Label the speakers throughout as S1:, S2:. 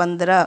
S1: 15।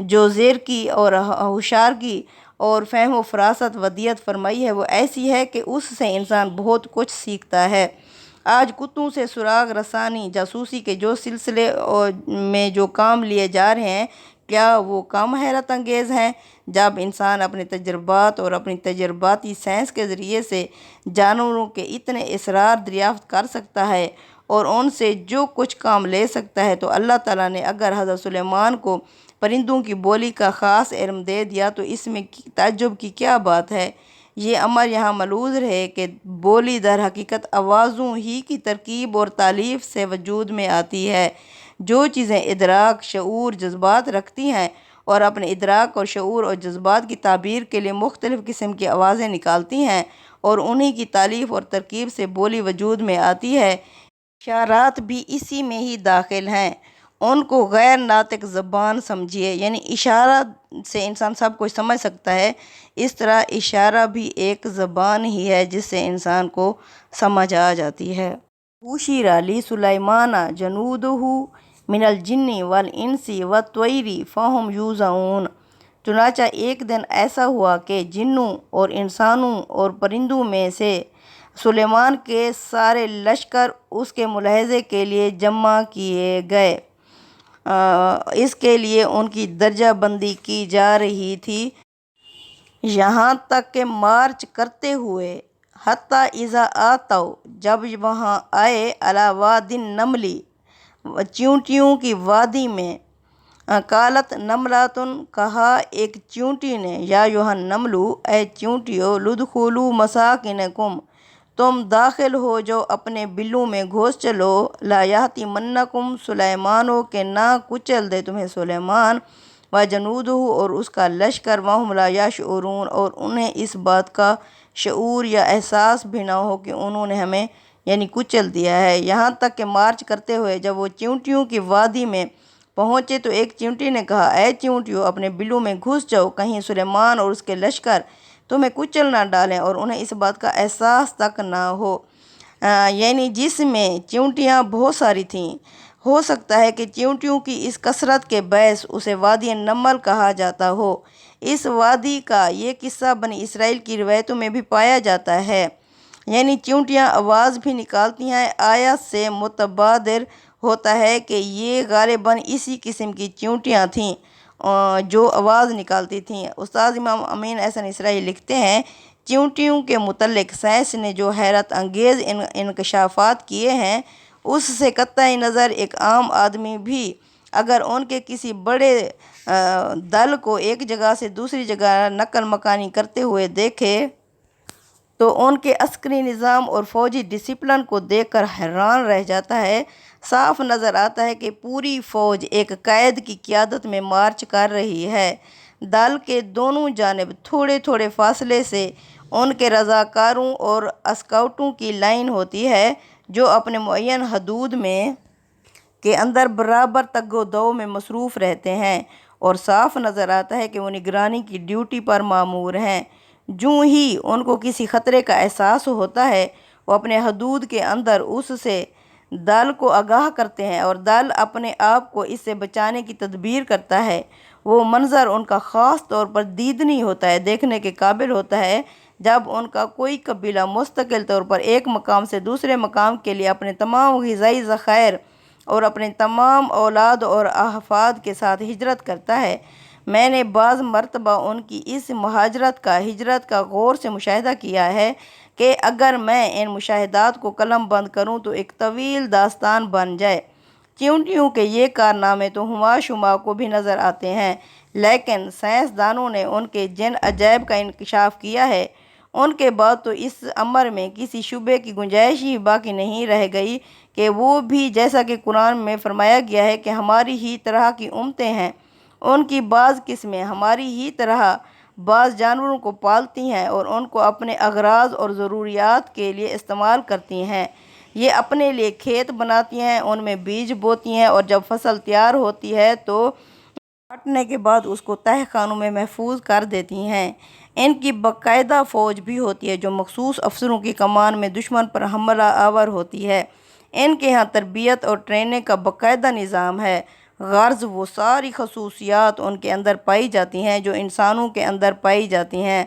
S1: جو زیر کی اور ہوشیار کی اور فہم و فراست ودیت فرمائی ہے وہ ایسی ہے کہ اس سے انسان بہت کچھ سیکھتا ہے۔ آج کتوں سے سراغ رسانی، جاسوسی کے جو سلسلے میں جو کام لیے جا رہے ہیں، کیا وہ کم حیرت انگیز ہیں؟ جب انسان اپنے تجربات اور اپنی تجرباتی سائنس کے ذریعے سے جانوروں کے اتنے اسرار دریافت کر سکتا ہے اور ان سے جو کچھ کام لے سکتا ہے، تو اللہ تعالیٰ نے اگر حضرت سلیمان کو پرندوں کی بولی کا خاص علم دے دیا تو اس میں تعجب کی کیا بات ہے؟ یہ امر یہاں ملحوظ ہے کہ بولی در حقیقت آوازوں ہی کی ترکیب اور تالیف سے وجود میں آتی ہے۔ جو چیزیں ادراک، شعور، جذبات رکھتی ہیں اور اپنے ادراک اور شعور اور جذبات کی تعبیر کے لیے مختلف قسم کی آوازیں نکالتی ہیں اور انہی کی تالیف اور ترکیب سے بولی وجود میں آتی ہے، اشارات بھی اسی میں ہی داخل ہیں۔ ان کو غیر ناطق زبان سمجھیے، یعنی اشارہ سے انسان سب کچھ سمجھ سکتا ہے، اس طرح اشارہ بھی ایک زبان ہی ہے جس سے انسان کو سمجھ آ جاتی ہے۔ وَحُشِرَ لِسُلَیمَانَ جُنُودُهُ مِنَ الْجِنِّ وَالْإِنسِ وَالطَّیْرِ فَهُمْ یُوزَعُونَ۔ چنانچہ ایک دن ایسا ہوا کہ جنوں اور انسانوں اور پرندوں میں سے سلیمان کے سارے لشکر اس کے ملاحظے کے لیے جمع کیے گئے۔ اس کے لیے ان کی درجہ بندی کی جا رہی تھی، یہاں تک کہ مارچ کرتے ہوئے حتیٰ اذا آتوا، جب وہاں آئے علی وادی النمل، چیونٹیوں کی وادی میں، قالت نملۃ، کہا ایک چیونٹی نے، یا ایھا النمل، اے چیونٹیو، لدخلوا مساکنکم، تم داخل ہو جاؤ اپنے بلوں میں، گھس چلو، لا یأتمنکم سلیمان، کہ نہ کچل دے تمہیں سلیمان، وجنودہ، اور اس کا لشکر، وہم لا یشعرون، اور انہیں اس بات کا شعور یا احساس بھی نہ ہو کہ انہوں نے ہمیں یعنی کچل دیا ہے۔ یہاں تک کہ مارچ کرتے ہوئے جب وہ چیونٹیوں کی وادی میں پہنچے تو ایک چیونٹی نے کہا، اے چیونٹیوں، اپنے بلوں میں گھس جاؤ، کہیں سلیمان اور اس کے لشکر تمہیں کچل نہ ڈالیں اور انہیں اس بات کا احساس تک نہ ہو۔ یعنی جس میں چیونٹیاں بہت ساری تھیں، ہو سکتا ہے کہ چیونٹیوں کی اس کثرت کے باعث اسے وادی النمل کہا جاتا ہو۔ اس وادی کا یہ قصہ بنی اسرائیل کی روایتوں میں بھی پایا جاتا ہے، یعنی چیونٹیاں آواز بھی نکالتی ہیں۔ آیت سے متبادر ہوتا ہے کہ یہ غالباً اسی قسم کی چیونٹیاں تھیں جو آواز نکالتی تھیں۔ استاد امام امین احسن اسرائیلی لکھتے ہیں، چیونٹیوں کے متعلق سائنس نے جو حیرت انگیز انکشافات کیے ہیں، اس سے قطع نظر ایک عام آدمی بھی اگر ان کے کسی بڑے دل کو ایک جگہ سے دوسری جگہ نقل مکانی کرتے ہوئے دیکھے تو ان کے عسکری نظام اور فوجی ڈسپلن کو دیکھ کر حیران رہ جاتا ہے۔ صاف نظر آتا ہے کہ پوری فوج ایک قائد کی قیادت میں مارچ کر رہی ہے۔ دل کے دونوں جانب تھوڑے تھوڑے فاصلے سے ان کے رضاکاروں اور اسکاؤٹوں کی لائن ہوتی ہے جو اپنے معین حدود میں کے اندر برابر تگ و دو میں مصروف رہتے ہیں، اور صاف نظر آتا ہے کہ وہ نگرانی کی ڈیوٹی پر مامور ہیں۔ جوں ہی ان کو کسی خطرے کا احساس ہوتا ہے وہ اپنے حدود کے اندر اس سے دل کو آگاہ کرتے ہیں اور دل اپنے آپ کو اس سے بچانے کی تدبیر کرتا ہے۔ وہ منظر ان کا خاص طور پر دیدنی ہوتا ہے، دیکھنے کے قابل ہوتا ہے، جب ان کا کوئی قبیلہ مستقل طور پر ایک مقام سے دوسرے مقام کے لیے اپنے تمام غذائی ذخائر اور اپنے تمام اولاد اور احفاد کے ساتھ ہجرت کرتا ہے۔ میں نے بعض مرتبہ ان کی اس ہجرت کا غور سے مشاہدہ کیا ہے کہ اگر میں ان مشاہدات کو قلم بند کروں تو ایک طویل داستان بن جائے۔ چیونٹیوں کے یہ کارنامے تو ہما شما کو بھی نظر آتے ہیں، لیکن سائنسدانوں نے ان کے جن عجائب کا انکشاف کیا ہے، ان کے بعد تو اس امر میں کسی شبے کی گنجائش ہی باقی نہیں رہ گئی کہ وہ بھی، جیسا کہ قرآن میں فرمایا گیا ہے کہ ہماری ہی طرح کی امتیں ہیں، ان کی بعض قسمیں ہماری ہی طرح بعض جانوروں کو پالتی ہیں اور ان کو اپنے اغراض اور ضروریات کے لیے استعمال کرتی ہیں۔ یہ اپنے لیے کھیت بناتی ہیں، ان میں بیج بوتی ہیں اور جب فصل تیار ہوتی ہے تو کاٹنے کے بعد اس کو تہہ خانوں میں محفوظ کر دیتی ہیں۔ ان کی باقاعدہ فوج بھی ہوتی ہے جو مخصوص افسروں کی کمان میں دشمن پر حملہ آور ہوتی ہے۔ ان کے ہاں تربیت اور ٹریننگ کا باقاعدہ نظام ہے۔ غرض وہ ساری خصوصیات ان کے اندر پائی جاتی ہیں جو انسانوں کے اندر پائی جاتی ہیں،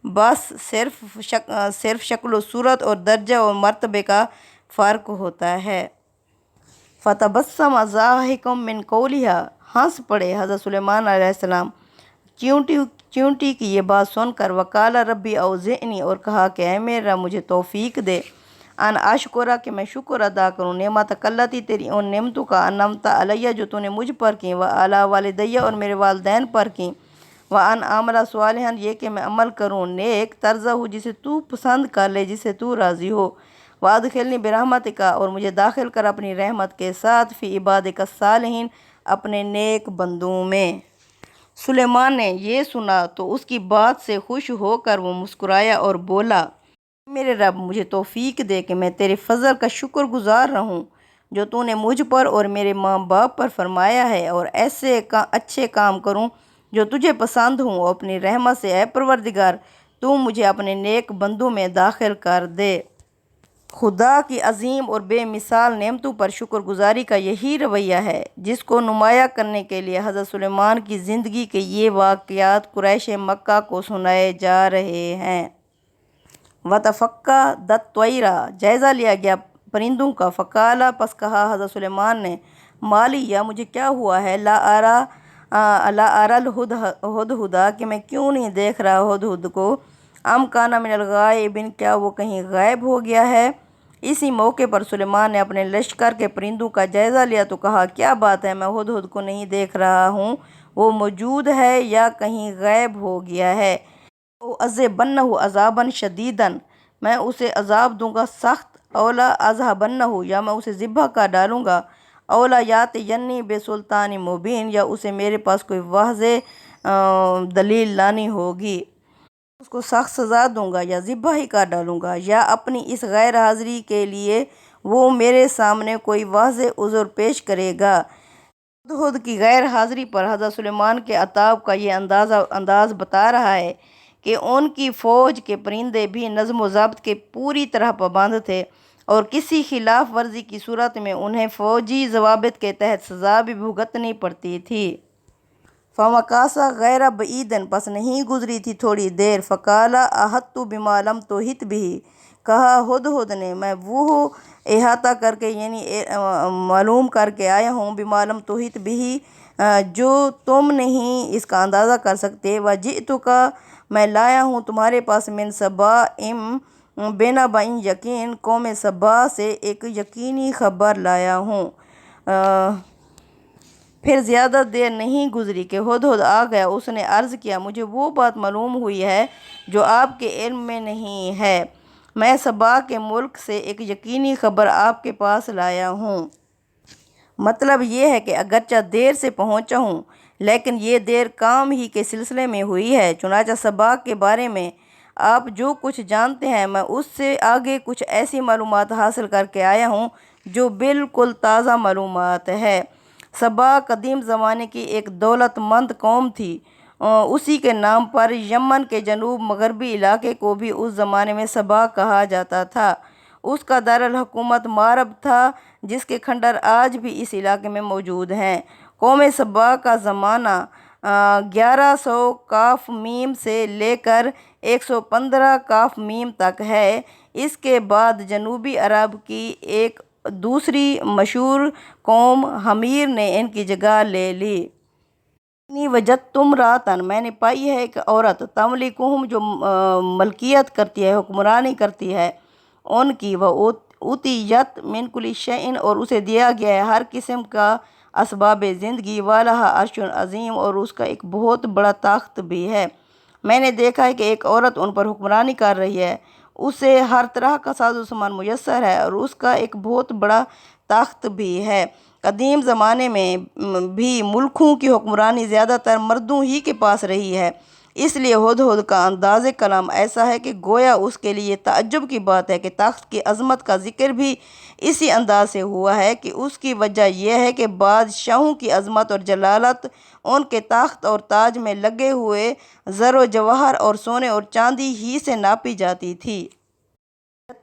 S1: بس صرف شکل و صورت اور درجہ و مرتبے کا فرق ہوتا ہے۔ فتبسم ضاحکا من قولها، ہنس پڑے حضرت سلیمان علیہ السلام چیونٹی کی یہ بات سن کر، وقال ربی اوزعنی، اور کہا کہ اے میرے رب مجھے توفیق دے، ان اشکرا کہ میں شکر ادا کروں، نعمتک التی تیری ان نعمتوں کا، انعمت علیہ جو تو نے مجھ پر کی، وعلی والدیہ اور میرے والدین پر کی، وان اعمل صالحا یہ کہ میں عمل کروں نیک، ترضہ جسے تو پسند کر لے، جسے تو راضی ہو، وادخلنی برحمتک اور مجھے داخل کر اپنی رحمت کے ساتھ، فی عبادک الصالحین اپنے نیک بندوں میں۔ سلیمان نے یہ سنا تو اس کی بات سے خوش ہو کر وہ مسکرایا اور بولا، میرے رب مجھے توفیق دے کہ میں تیرے فضل کا شکر گزار رہوں جو تو نے مجھ پر اور میرے ماں باپ پر فرمایا ہے، اور ایسے اچھے کام کروں جو تجھے پسند ہوں، اور اپنی رحمت سے اے پروردگار تو مجھے اپنے نیک بندوں میں داخل کر دے۔ خدا کی عظیم اور بے مثال نعمتوں پر شکر گزاری کا یہی رویہ ہے جس کو نمایاں کرنے کے لیے حضرت سلیمان کی زندگی کے یہ واقعات قریش مکہ کو سنائے جا رہے ہیں۔ وَتَفَقَّدَ الطَّيْرَ جائزہ لیا گیا پرندوں کا، فقال پس کہا حضرت سلیمان نے، مالی یا مجھے کیا ہوا ہے، لا ارى الہدہد کہ میں کیوں نہیں دیکھ رہا ہدہد کو، ام کان من الغائبین کیا وہ کہیں غائب ہو گیا ہے۔ اسی موقع پر سلیمان نے اپنے لشکر کے پرندوں کا جائزہ لیا تو کہا، کیا بات ہے، میں ہدہد کو نہیں دیکھ رہا ہوں، وہ موجود ہے یا کہیں غائب ہو گیا ہے۔ لَأُعَذِّبَنَّهُ عَذَابًا شَدِيدًا میں اسے عذاب دوں گا سخت، اولا اذهبنه یا میں اسے ذبح کر ڈالوں گا، اولا یاتینی بسلطان مبین یا اسے میرے پاس کوئی واضح دلیل لانی ہوگی، اس کو سخت سزا دوں گا یا ذبح ہی کر ڈالوں گا، یا اپنی اس غیر حاضری کے لیے وہ میرے سامنے کوئی واضح عذر پیش کرے گا۔ ہدہد کی غیر حاضری پر حضرت سلیمان کے عتاب کا یہ انداز بتا رہا ہے کہ ان کی فوج کے پرندے بھی نظم و ضبط کے پوری طرح پابند تھے، اور کسی خلاف ورزی کی صورت میں انہیں فوجی ضوابط کے تحت سزا بھی بھگتنی پڑتی تھی۔ فَمَكَثَ غَيْرَ بَعِيدٍ پس نہیں گزری تھی تھوڑی دیر، فَقَالَ أَحَطتُ بِمَا لَمْ تُحِط بِهِ کہا ہدہد نے، میں وہ احاطہ کر کے یعنی معلوم کر کے آیا ہوں، بِمَا لَمْ تُحِط بِهِ جو تم نہیں اس کا اندازہ کر سکتے، وَجِئْتُكَ میں لایا ہوں تمہارے پاس، من سَبَأٍ بِنَبَإٍ یقین قوم سبا سے ایک یقینی خبر لایا ہوں۔ پھر زیادہ دیر نہیں گزری کہ ہدہد آ گیا، اس نے عرض کیا، مجھے وہ بات معلوم ہوئی ہے جو آپ کے علم میں نہیں ہے، میں سبا کے ملک سے ایک یقینی خبر آپ کے پاس لایا ہوں۔ مطلب یہ ہے کہ اگرچہ دیر سے پہنچا ہوں لیکن یہ دیر کام ہی کے سلسلے میں ہوئی ہے، چنانچہ سبا کے بارے میں آپ جو کچھ جانتے ہیں میں اس سے آگے کچھ ایسی معلومات حاصل کر کے آیا ہوں جو بالکل تازہ معلومات ہے۔ سبا قدیم زمانے کی ایک دولت مند قوم تھی، اسی کے نام پر یمن کے جنوب مغربی علاقے کو بھی اس زمانے میں سبا کہا جاتا تھا۔ اس کا دارالحکومت مارب تھا جس کے کھنڈر آج بھی اس علاقے میں موجود ہیں۔ قوم سبا کا زمانہ 1100 کاف میم سے لے کر 115 کاف میم تک ہے۔ اس کے بعد جنوبی عرب کی ایک دوسری مشہور قوم حمیر نے ان کی جگہ لے لی۔ انی وجدت امرأۃ میں نے پائی ہے ایک عورت، تملکہم جو ملکیت کرتی ہے، حکمرانی کرتی ہے ان کی، وأوتیت من کل شیء اور اسے دیا گیا ہے ہر قسم کا اسباب زندگی، ولہا عرش عظیم اور اس کا ایک بہت بڑا تخت بھی ہے۔ میں نے دیکھا ہے کہ ایک عورت ان پر حکمرانی کر رہی ہے، اسے ہر طرح کا ساز و سامان میسر ہے اور اس کا ایک بہت بڑا تخت بھی ہے۔ قدیم زمانے میں بھی ملکوں کی حکمرانی زیادہ تر مردوں ہی کے پاس رہی ہے، اس لیے ہدہد کا انداز کلام ایسا ہے کہ گویا اس کے لیے تعجب کی بات ہے کہ تخت کی عظمت کا ذکر بھی اسی انداز سے ہوا ہے کہ اس کی وجہ یہ ہے کہ بادشاہوں کی عظمت اور جلالت ان کے تخت اور تاج میں لگے ہوئے زر و جواہر اور سونے اور چاندی ہی سے ناپی جاتی تھی۔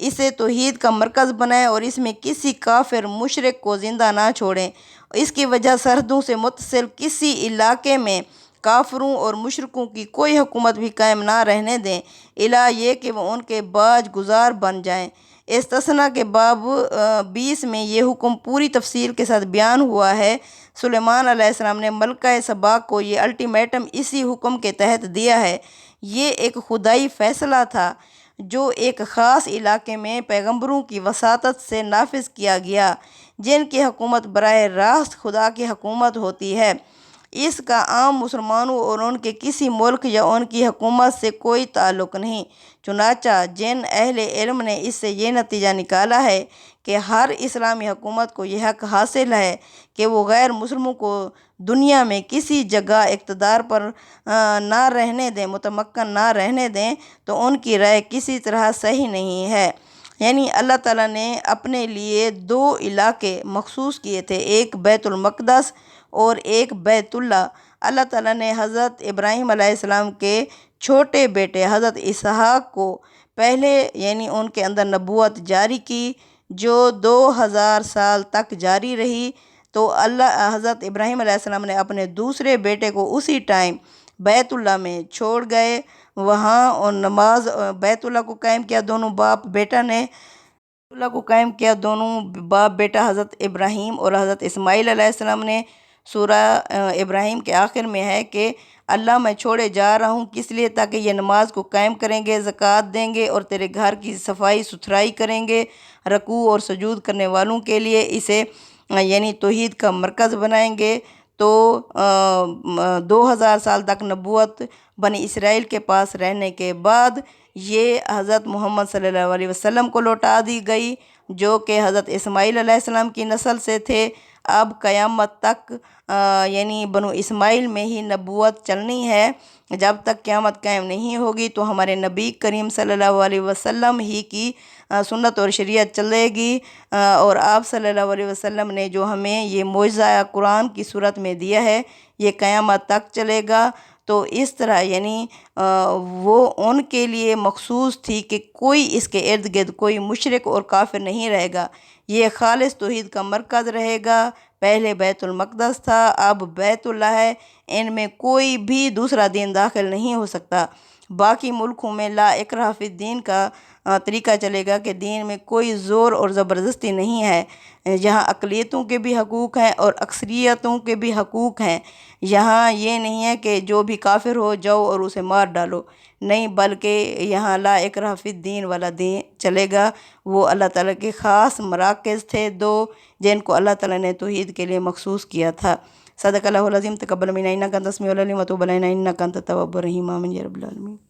S1: اسے توحید کا مرکز بنائیں اور اس میں کسی کافر مشرک کو زندہ نہ چھوڑیں۔ اس کی وجہ سرحدوں سے متصل کسی علاقے میں کافروں اور مشرکوں کی کوئی حکومت بھی قائم نہ رہنے دیں، الا یہ کہ وہ ان کے باج گزار بن جائیں۔ استثناء کے باب 20 میں یہ حکم پوری تفصیل کے ساتھ بیان ہوا ہے۔ سلیمان علیہ السلام نے ملکہ سبا کو یہ الٹیمیٹم اسی حکم کے تحت دیا ہے۔ یہ ایک خدائی فیصلہ تھا جو ایک خاص علاقے میں پیغمبروں کی وساطت سے نافذ کیا گیا، جن کی حکومت براہ راست خدا کی حکومت ہوتی ہے۔ اس کا عام مسلمانوں اور ان کے کسی ملک یا ان کی حکومت سے کوئی تعلق نہیں۔ چنانچہ جن اہل علم نے اس سے یہ نتیجہ نکالا ہے کہ ہر اسلامی حکومت کو یہ حق حاصل ہے کہ وہ غیر مسلموں کو دنیا میں کسی جگہ اقتدار پر نہ رہنے دیں، متمکن نہ رہنے دیں، تو ان کی رائے کسی طرح صحیح نہیں ہے۔ یعنی اللہ تعالیٰ نے اپنے لیے 2 علاقے مخصوص کیے تھے، ایک بیت المقدس اور ایک بیت اللہ۔ اللہ تعالیٰ نے حضرت ابراہیم علیہ السلام کے چھوٹے بیٹے حضرت اسحاق کو پہلے یعنی ان کے اندر نبوت جاری کی، جو 2000 سال تک جاری رہی۔ تو حضرت ابراہیم علیہ السلام نے اپنے دوسرے بیٹے کو اسی ٹائم بیت اللہ میں چھوڑ گئے، وہاں اور نماز بیت اللہ کو قائم کیا دونوں باپ بیٹا نے۔ بیت اللہ کو قائم کیا دونوں باپ بیٹا حضرت ابراہیم اور حضرت اسماعیل علیہ السلام نے۔ سورہ ابراہیم کے آخر میں ہے کہ اللہ میں چھوڑے جا رہا ہوں کس لیے؟ تاکہ یہ نماز کو قائم کریں گے، زکوٰۃ دیں گے اور تیرے گھر کی صفائی ستھرائی کریں گے، رکوع اور سجود کرنے والوں کے لیے اسے یعنی توحید کا مرکز بنائیں گے۔ تو 2000 سال تک نبوت بنی اسرائیل کے پاس رہنے کے بعد یہ حضرت محمد صلی اللہ علیہ وسلم کو لوٹا دی گئی، جو کہ حضرت اسماعیل علیہ السلام کی نسل سے تھے۔ اب قیامت تک یعنی بنو اسماعیل میں ہی نبوت چلنی ہے۔ جب تک قیامت قائم نہیں ہوگی تو ہمارے نبی کریم صلی اللہ علیہ وسلم ہی کی سنت اور شریعت چلے گی، اور آپ صلی اللہ علیہ وسلم نے جو ہمیں یہ معجزہ قرآن کی صورت میں دیا ہے یہ قیامت تک چلے گا۔ تو اس طرح یعنی وہ ان کے لیے مخصوص تھی کہ کوئی اس کے ارد گرد کوئی مشرک اور کافر نہیں رہے گا، یہ خالص توحید کا مرکز رہے گا۔ پہلے بیت المقدس تھا، اب بیت اللہ ہے، ان میں کوئی بھی دوسرا دین داخل نہیں ہو سکتا۔ باقی ملکوں میں لا اکراہ فی الدین کا طریقہ چلے گا کہ دین میں کوئی زور اور زبردستی نہیں ہے، یہاں اقلیتوں کے بھی حقوق ہیں اور اکثریتوں کے بھی حقوق ہیں۔ یہاں یہ نہیں ہے کہ جو بھی کافر ہو جاؤ اور اسے مار ڈالو، نہیں، بلکہ یہاں لا اکراہ فی الدین والا دین چلے گا۔ وہ اللہ تعالیٰ کے خاص مراکز تھے 2 جن کو اللہ تعالیٰ نے توحید کے لیے مخصوص کیا تھا۔ صدق اللہ العظیم۔ تقبل منا انک انت السمیع العلیم وتب علینا انک انت التواب الرحیم۔ آمین یا رب العالمین۔